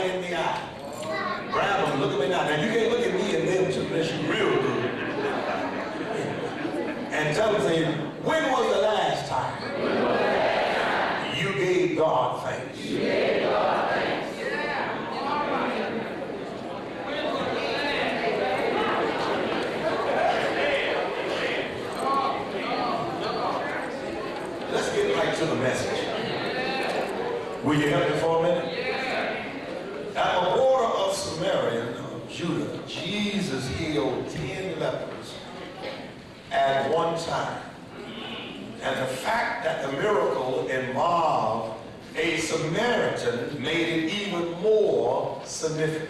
right in the eye. Grab them, look at me now. Now you can't look at me and them too, unless you real good. And tell them, say, when was the last time you gave God thanks? You gave God thanks. Let's get right to the message. Will you help me for a minute? At the border of Samaria, Judah, Jesus healed 10 lepers at one time. And the fact that the miracle involved a Samaritan made it even more significant.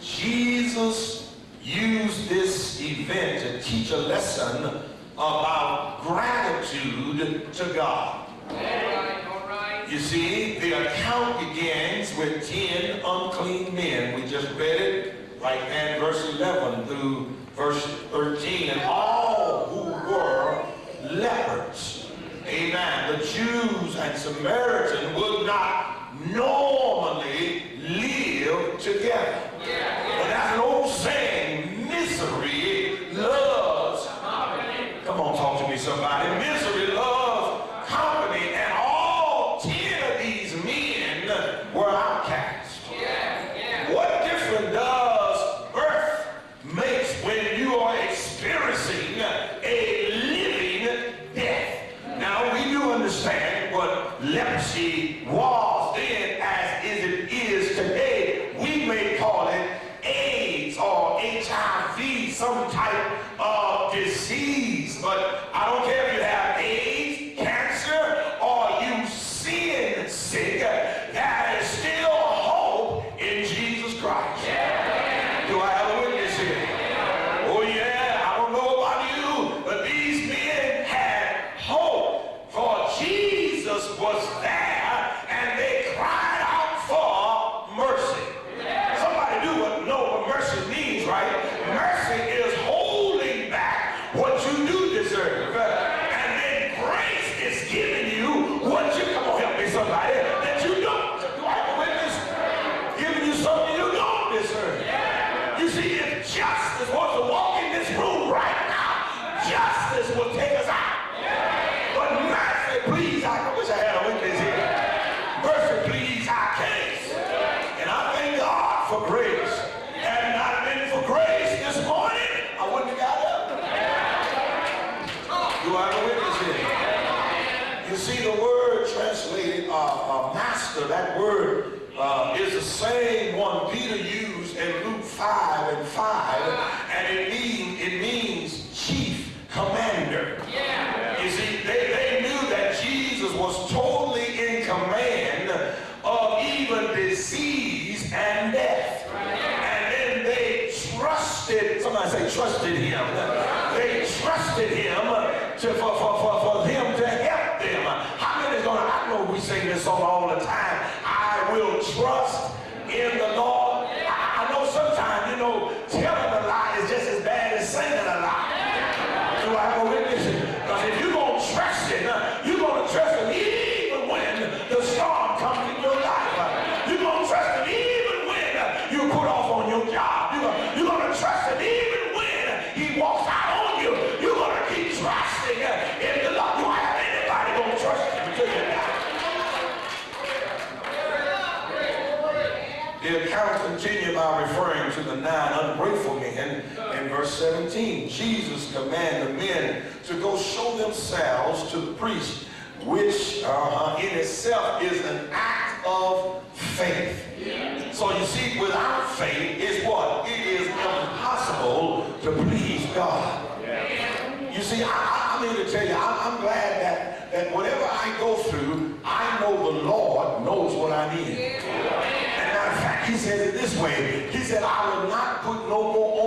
Jesus used this event to teach a lesson about gratitude to God. You see, the account begins with 10 unclean men. We just read it right there in verse 11 through verse 13. And all who were lepers. Amen. The Jews and Samaritans would not normally live together. But that's an old saying, misery loves company. Come on, talk to me, somebody. Misery loves company. And all 10 of these men were outcasts. What difference does birth make when you are experiencing a living death? Now, we do understand what leprosy was then as it is today. We may call it AIDS or HIV, some type of disease, but I don't care if you have AIDS, cancer, or you sin sick, there is still hope in Jesus Christ. Do I have a witness here? Oh yeah, I don't know about you, but these men had hope, for Jesus was there and they cried out for mercy. Somebody know what mercy means, right? Mercy is holding back what you do deserve. And then grace is giving you what you, come on, help me somebody, that you don't. Do I have a witness? Giving you something you don't deserve. You see, if justice was to walk in this room right now, justice will take us out. But mercy, please, I wish I had a witness here. Mercy, please, I can't. And I thank God for grace. Had it not been for grace this morning, I wouldn't have got up. Do I have a witness here? You see, the word translated master, that word is the same one Peter used in Luke 5:5, and it means chief commander. You see, they knew that Jesus was totally in command of even disease and death. And then they trusted, somebody say trusted him. They trusted him for him to help them. How many is going to, I know we sing this song all the time, I will trust in the Lord. I know sometimes, telling a lie is just as bad as saying a lie. Do I have a witness? Because if you're going to trust him, you're going to trust him even when the storm comes in your life. You're going to trust him even when you're put off on your job. You're going to trust him even when he walks out on you. You're going to keep trusting in the Lord. Do I have anybody going to trust him until you die? The account continued by referring to the 9 ungrateful men in verse 17. Jesus commanded the men to go show themselves to the priest, which in itself is an act of faith. So you see, without faith is what? It is impossible to please God. You see, I'm here to tell you, I'm glad that whatever I go through, I know the Lord knows what I need. And matter of fact, he said it this way. He said, I will not put no more